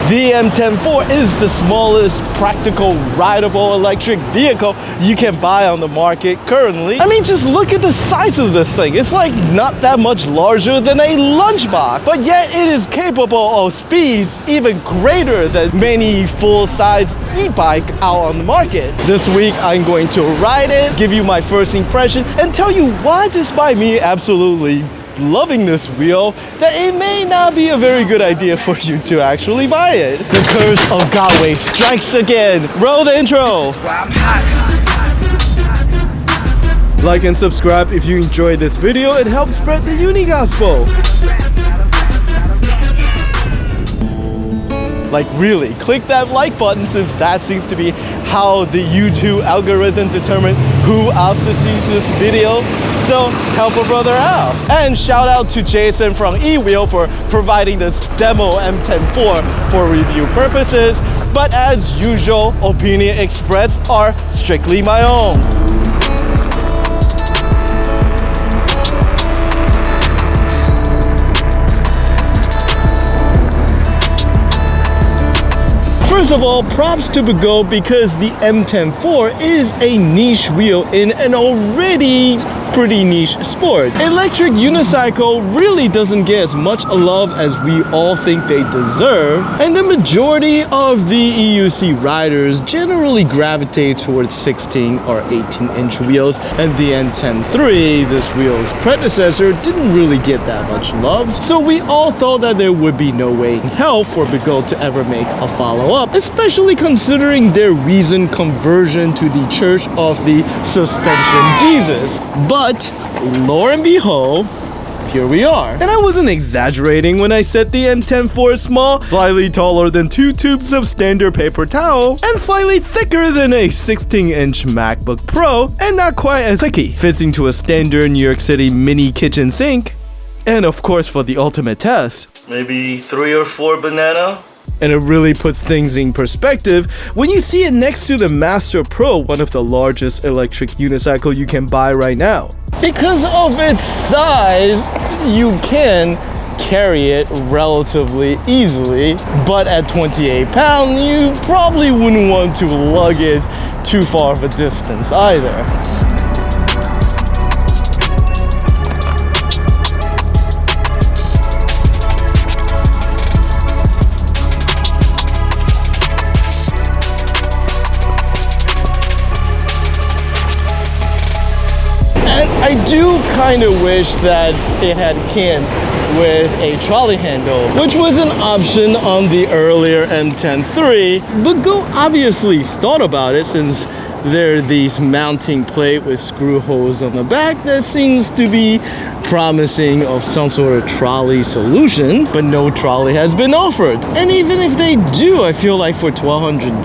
The M104 is the smallest practical rideable electric vehicle you can buy on the market currently. I mean, just look at the size of this thing. It's like not that much larger than a lunchbox, but yet it is capable of speeds even greater than many full-size e-bike out on the market. This week, I'm going to ride it, give you my first impression, and tell you why, despite me absolutely loving this wheel, that it may not be a very good idea for you to actually buy it. The curse of Godway strikes again. Roll the intro. Like and subscribe if you enjoyed this video. It helps spread the uni gospel. Like really, click that like button, since that seems to be how the YouTube algorithm determines who else sees this video. So help a brother out. And shout out to Jason from eWheel for providing this demo M104 for review purposes. But as usual, opinion expressed are strictly my own. First of all, props to Begode, because the M104 is a niche wheel in an already pretty niche sport. Electric unicycle really doesn't get as much love as we all think they deserve, and the majority of the EUC riders generally gravitate towards 16 or 18-inch wheels, and the M103, this wheel's predecessor, didn't really get that much love. So we all thought that there would be no way in hell for Begode to ever make a follow-up, especially considering their recent conversion to the Church of the Suspension Jesus. But lo and behold, here we are. And I wasn't exaggerating when I said the M104 is small, slightly taller than 2 tubes of standard paper towel, and slightly thicker than a 16-inch MacBook Pro, and not quite as clicky. Fits into a standard New York City mini kitchen sink. And of course, for the ultimate test, maybe 3 or 4 banana. And it really puts things in perspective when you see it next to the Master Pro, one of the largest electric unicycle you can buy right now. Because of its size, you can carry it relatively easily, but at 28 pounds, you probably wouldn't want to lug it too far of a distance either. I do kind of wish that it had came with a trolley handle, which was an option on the earlier M103. Begode obviously thought about it, since there are these mounting plate with screw holes on the back that seems to be promising of some sort of trolley solution, but no trolley has been offered. And even if they do, I feel like for $1,200,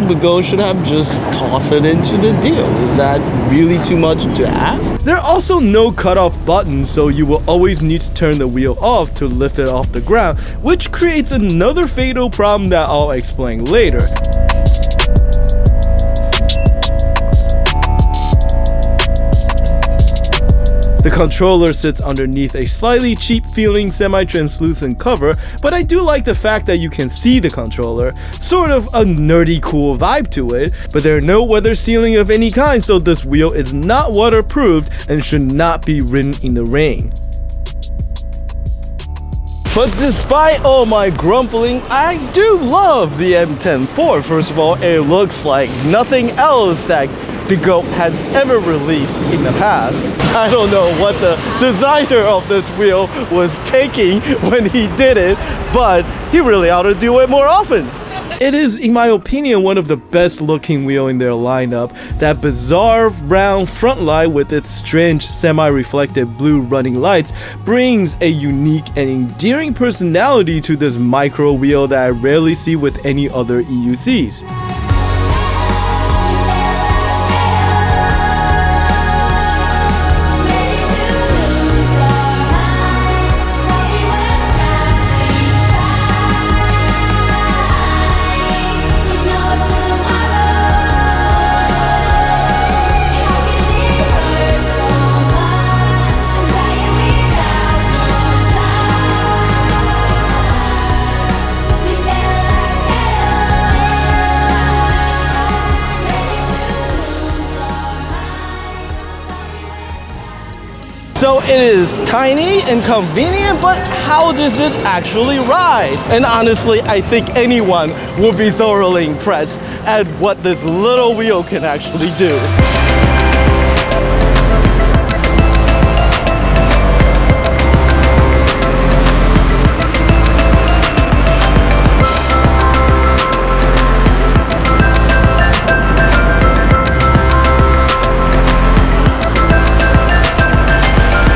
Begode should have just tossed it into the deal. Is that really too much to ask? There are also no cutoff buttons, so you will always need to turn the wheel off to lift it off the ground, which creates another fatal problem that I'll explain later. The controller sits underneath a slightly cheap-feeling semi-translucent cover, but I do like the fact that you can see the controller, sort of a nerdy cool vibe to it, but there are no weather sealing of any kind, so this wheel is not waterproofed and should not be ridden in the rain. But despite all my grumbling, I do love the M104. First of all, it looks like nothing else that Begode has ever released in the past. I don't know what the designer of this wheel was taking when he did it, but he really ought to do it more often. It is, in my opinion, one of the best looking wheel in their lineup. That bizarre round front light with its strange semi-reflective blue running lights brings a unique and endearing personality to this micro wheel that I rarely see with any other EUCs. know, it is tiny and convenient, but how does it actually ride? And honestly, I think anyone will be thoroughly impressed at what this little wheel can actually do.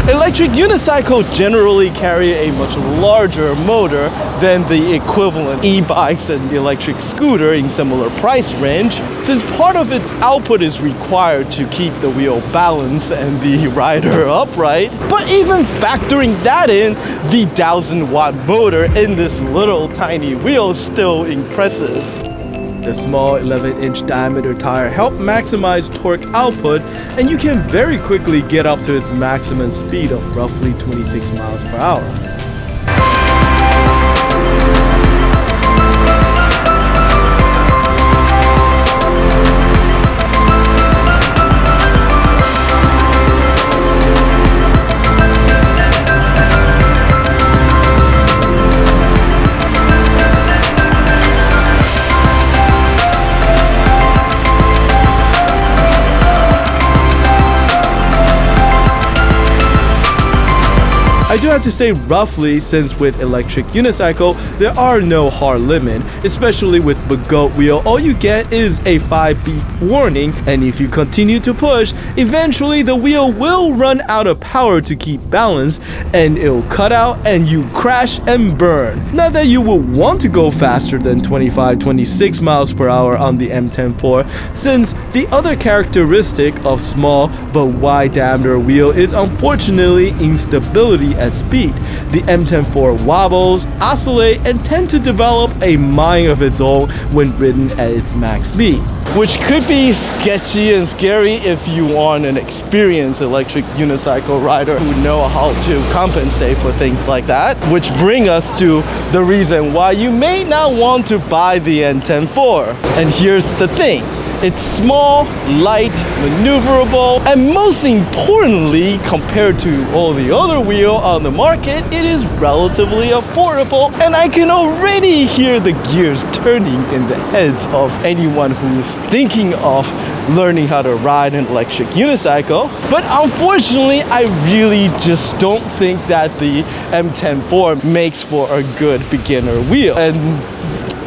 Electric unicycles generally carry a much larger motor than the equivalent e-bikes and electric scooter in similar price range, since part of its output is required to keep the wheel balanced and the rider upright. But even factoring that in, the 1,000-watt motor in this little tiny wheel still impresses. The small 11-inch diameter tire help maximize torque output, and you can very quickly get up to its maximum speed of roughly 26 miles per hour. I do have to say roughly, since with electric unicycle, there are no hard limit, especially with Begode wheel. All you get is a 5 beep warning, and if you continue to push, eventually the wheel will run out of power to keep balance, and it'll cut out and you crash and burn. Not that you will want to go faster than 25-26 miles per hour on the Mten4, since the other characteristic of small but wide diameter wheel is unfortunately instability at speed. The Mten4 wobbles, oscillate, and tend to develop a mind of its own when ridden at its max speed, which could be sketchy and scary if you are an experienced electric unicycle rider who know how to compensate for things like that. Which brings us to the reason why you may not want to buy the Mten4. And here's the thing. It's small, light, maneuverable, and most importantly, compared to all the other wheels on the market, it is relatively affordable, and I can already hear the gears turning in the heads of anyone who is thinking of learning how to ride an electric unicycle. But unfortunately, I really just don't think that the Mten4 makes for a good beginner wheel. And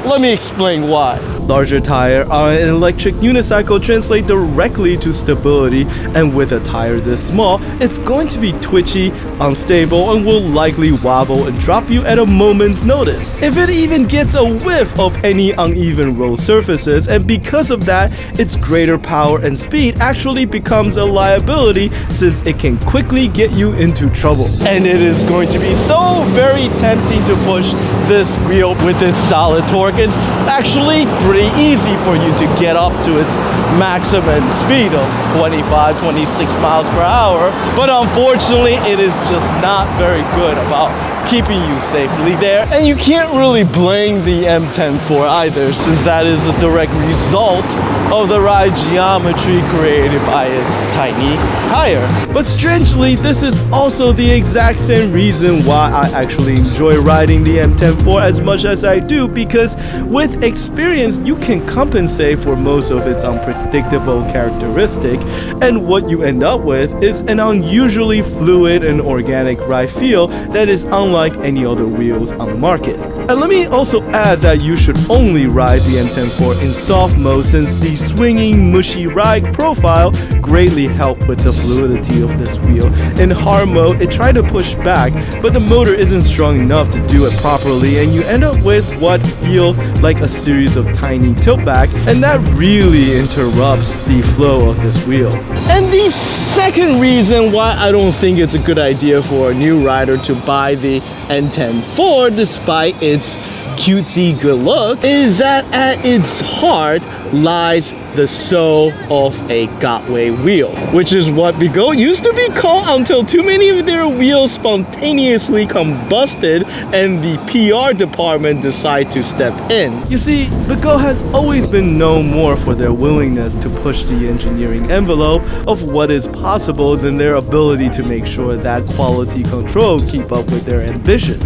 let me explain why. Larger tire on an electric unicycle translate directly to stability, and with a tire this small, it's going to be twitchy, unstable, and will likely wobble and drop you at a moment's notice if it even gets a whiff of any uneven road surfaces. And because of that, its greater power and speed actually becomes a liability, since it can quickly get you into trouble. And it is going to be so very tempting to push this wheel with its solid torque. It's actually pretty easy for you to get up to its maximum speed of 25-26 miles per hour, but unfortunately it is just not very good about keeping you safely there. And you can't really blame the Mten4 either, since that is a direct result of the ride geometry created by its tiny tire. But strangely, this is also the exact same reason why I actually enjoy riding the Mten4 as much as I do, because with experience you can compensate for most of its unpredictable characteristic, and what you end up with is an unusually fluid and organic ride feel that is unlike any other wheels on the market. And let me also add that you should only ride the Mten4 in soft mode, since the swinging, mushy ride profile greatly help with the fluidity of this wheel. In hard mode, it tried to push back, but the motor isn't strong enough to do it properly, and you end up with what feel like a series of tiny tilt back, and that really interrupts the flow of this wheel. And the second reason why I don't think it's a good idea for a new rider to buy the Mten4 despite its cutesy good look is that at its heart lies the soul of a Gotway wheel, which is what Begode used to be called until too many of their wheels spontaneously combusted and the PR department decided to step in. You see, Begode has always been known more for their willingness to push the engineering envelope of what is possible than their ability to make sure that quality control keep up with their ambition.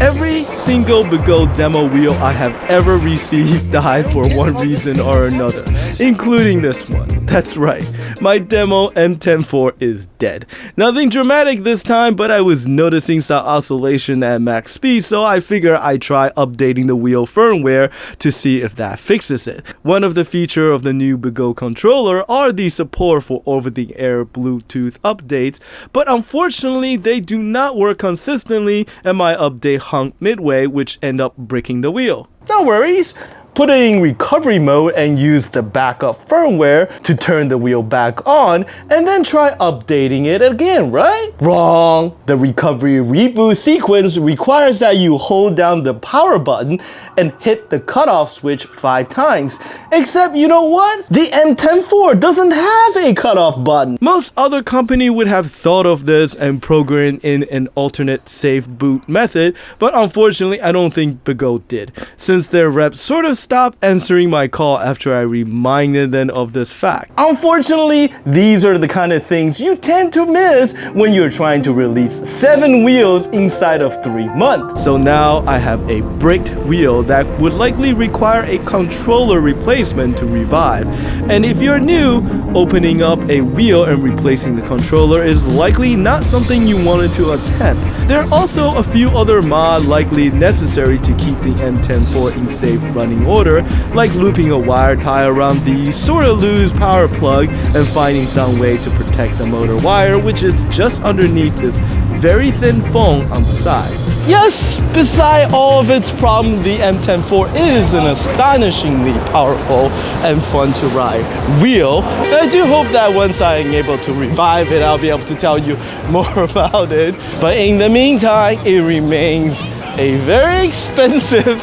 Every single Begode demo wheel I have ever received died for one reason or another, including this one. That's right, my demo Mten4 is dead. Nothing dramatic this time, but I was noticing some oscillation at max speed, so I figure I'd try updating the wheel firmware to see if that fixes it. One of the features of the new Begode controller are the support for over-the-air Bluetooth updates, but unfortunately they do not work consistently and my update hung midway, which ended up breaking the wheel. No worries. Put it in recovery mode and use the backup firmware to turn the wheel back on and then try updating it again, right? Wrong! The recovery reboot sequence requires that you hold down the power button and hit the cutoff switch 5 times. Except, you know what? The Mten4 doesn't have a cutoff button. Most other company would have thought of this and programmed in an alternate safe boot method, but unfortunately I don't think Begode did, since their reps sort of stopped answering my call after I reminded them of this fact. Unfortunately, these are the kind of things you tend to miss when you're trying to release 7 wheels inside of 3 months. So now I have a bricked wheel that would likely require a controller replacement to revive. And if you're new, opening up a wheel and replacing the controller is likely not something you wanted to attempt. There are also a few other mods likely necessary to keep the Mten4 in safe running order, like looping a wire tie around the sorta loose power plug and finding some way to protect the motor wire, which is just underneath this very thin foam on the side. Yes, beside all of its problems, the Mten4 is an astonishingly powerful and fun to ride wheel. And I do hope that once I am able to revive it, I'll be able to tell you more about it. But in the meantime, it remains a very expensive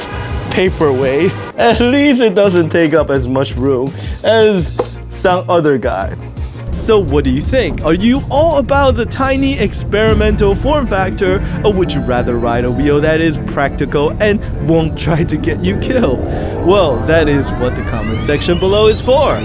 paperweight. At least it doesn't take up as much room as some other guy. So what do you think? Are you all about the tiny experimental form factor, or would you rather ride a wheel that is practical and won't try to get you killed? Well, that is what the comment section below is for.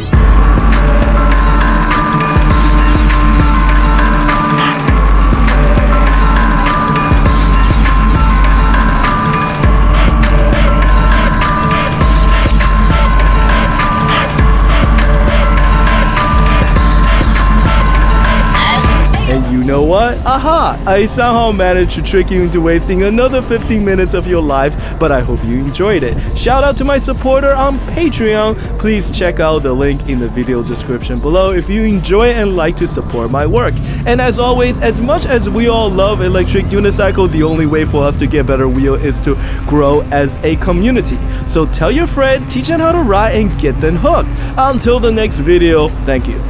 You know what? Aha! I somehow managed to trick you into wasting another 15 minutes of your life, but I hope you enjoyed it. Shout out to my supporter on Patreon. Please check out the link in the video description below if you enjoy and like to support my work. And as always, as much as we all love electric unicycle, the only way for us to get better wheel is to grow as a community. So tell your friend, teach them how to ride and get them hooked. Until the next video, thank you.